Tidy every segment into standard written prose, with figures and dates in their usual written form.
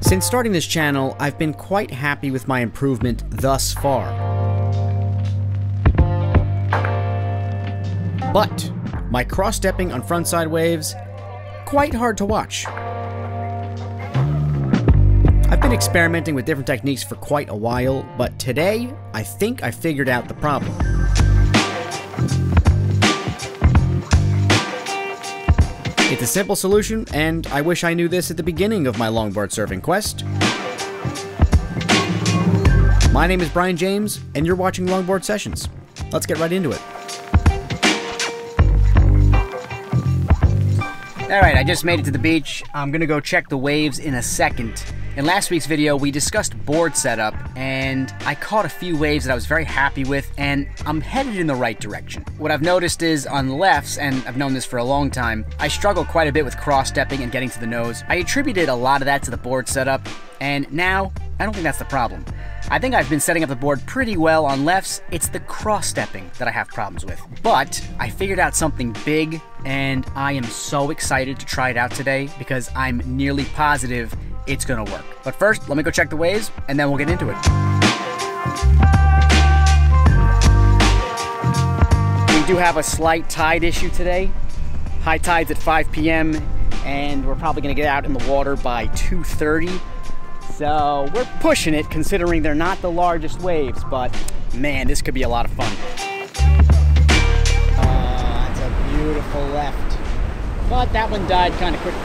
Since starting this channel, I've been quite happy with my improvement thus far. But my cross-stepping on frontside waves, quite hard to watch. I've been experimenting with different techniques for quite a while, but today, I think I figured out the problem. It's a simple solution, and I wish I knew this at the beginning of my longboard surfing quest. My name is Brian James, and you're watching Longboard Sessions. Let's get right into it. Alright, I just made it to the beach. I'm gonna go check the waves in a second. In last week's video, we discussed board setup, and I caught a few waves that I was very happy with, and I'm headed in the right direction. What I've noticed is on lefts, and I've known this for a long time, I struggle quite a bit with cross-stepping and getting to the nose. I attributed a lot of that to the board setup, and now, I don't think that's the problem. I think I've been setting up the board pretty well on lefts. It's the cross-stepping that I have problems with. But I figured out something big, and I am so excited to try it out today because I'm nearly positive it's gonna work. But first, let me go check the waves, and then we'll get into it. We do have a slight tide issue today. High tide's at 5 p.m., and we're probably gonna get out in the water by 2:30. So we're pushing it, considering they're not the largest waves, but man, this could be a lot of fun. That's a beautiful left. But that one died kind of quickly.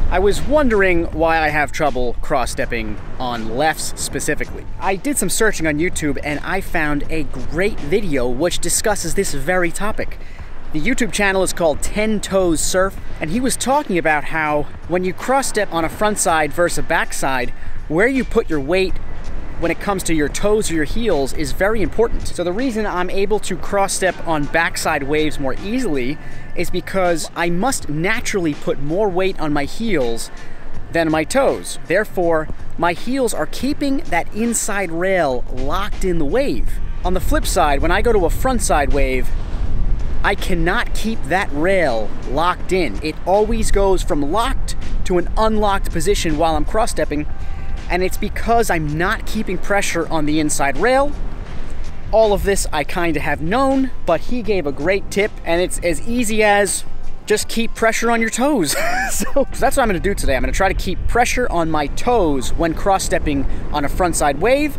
I was wondering why I have trouble cross-stepping on lefts specifically. I did some searching on YouTube and I found a great video which discusses this very topic. The YouTube channel is called 10 Toes Surf, and he was talking about how when you cross-step on a front side versus a back side, where you put your weight when it comes to your toes or your heels is very important. So the reason I'm able to cross-step on backside waves more easily is because I must naturally put more weight on my heels than my toes. Therefore, my heels are keeping that inside rail locked in the wave. On the flip side, when I go to a frontside wave, I cannot keep that rail locked in. It always goes from locked to an unlocked position while I'm cross-stepping, and it's because I'm not keeping pressure on the inside rail. All of this I kind of have known, but he gave a great tip, and it's as easy as just keep pressure on your toes. So that's what I'm gonna do today. I'm gonna try to keep pressure on my toes when cross-stepping on a frontside wave,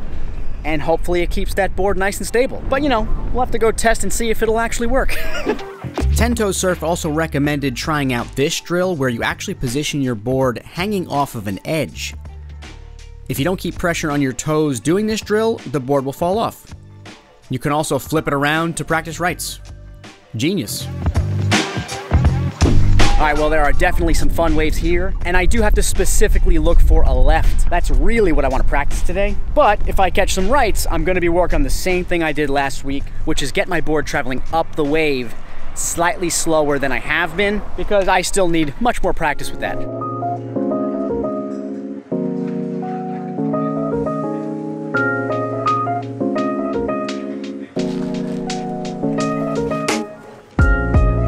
and hopefully it keeps that board nice and stable. But you know, we'll have to go test and see if it'll actually work. 10 Toes Surf also recommended trying out this drill where you actually position your board hanging off of an edge. If you don't keep pressure on your toes doing this drill, the board will fall off. You can also flip it around to practice rights. Genius. Alright, well, there are definitely some fun waves here, and I do have to specifically look for a left. That's really what I want to practice today. But if I catch some rights, I'm going to be working on the same thing I did last week, which is get my board traveling up the wave slightly slower than I have been, because I still need much more practice with that.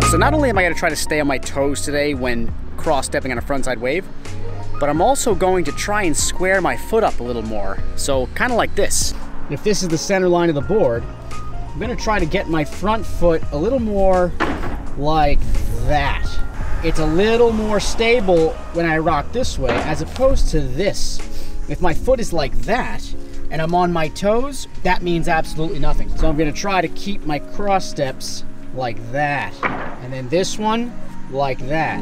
So not only am I going to try to stay on my toes today when cross-stepping on a frontside wave, but I'm also going to try and square my foot up a little more. So kind of like this. If this is the center line of the board, I'm going to try to get my front foot a little more like that. It's a little more stable when I rock this way as opposed to this. If my foot is like that and I'm on my toes, that means absolutely nothing. So I'm going to try to keep my cross steps like that. And then this one, like that.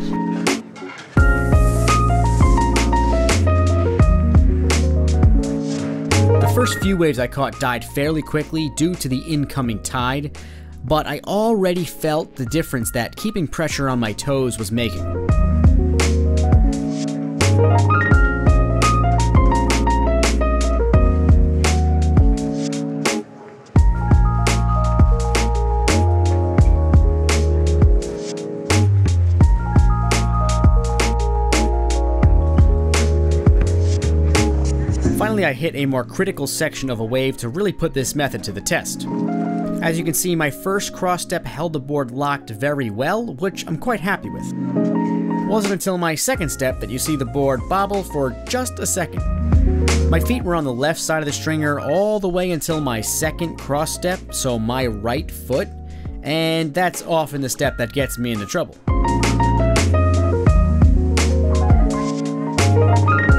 The first few waves I caught died fairly quickly due to the incoming tide, but I already felt the difference that keeping pressure on my toes was making. Finally, I hit a more critical section of a wave to really put this method to the test. As you can see, my first cross step held the board locked very well, which I'm quite happy with. Wasn't until my second step that you see the board bobble for just a second. My feet were on the left side of the stringer all the way until my second cross step, so my right foot, and that's often the step that gets me into trouble.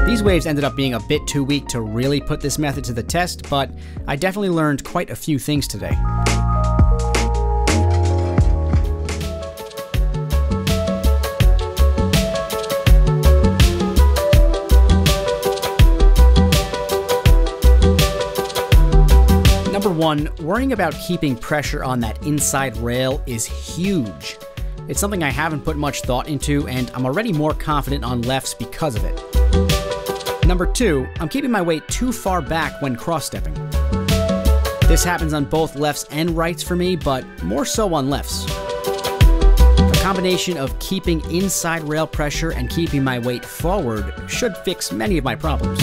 These waves ended up being a bit too weak to really put this method to the test, but I definitely learned quite a few things today. Number one, worrying about keeping pressure on that inside rail is huge. It's something I haven't put much thought into, and I'm already more confident on lefts because of it. Number two, I'm keeping my weight too far back when cross-stepping. This happens on both lefts and rights for me, but more so on lefts. A combination of keeping inside rail pressure and keeping my weight forward should fix many of my problems.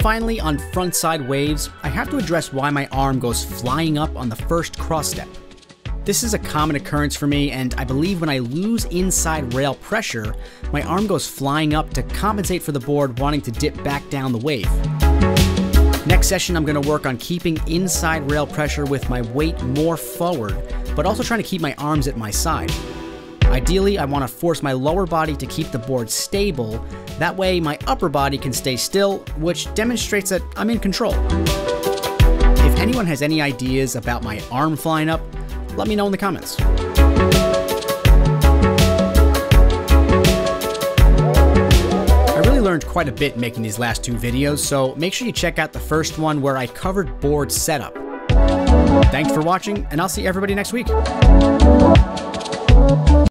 Finally, on frontside waves, I have to address why my arm goes flying up on the first cross step. This is a common occurrence for me, and I believe when I lose inside rail pressure, my arm goes flying up to compensate for the board wanting to dip back down the wave. Next session, I'm going to work on keeping inside rail pressure with my weight more forward, but also trying to keep my arms at my side. Ideally, I want to force my lower body to keep the board stable. That way, my upper body can stay still, which demonstrates that I'm in control. If anyone has any ideas about my arm flying up, let me know in the comments. I really learned quite a bit making these last two videos, so make sure you check out the first one where I covered board setup. Thanks for watching, and I'll see everybody next week.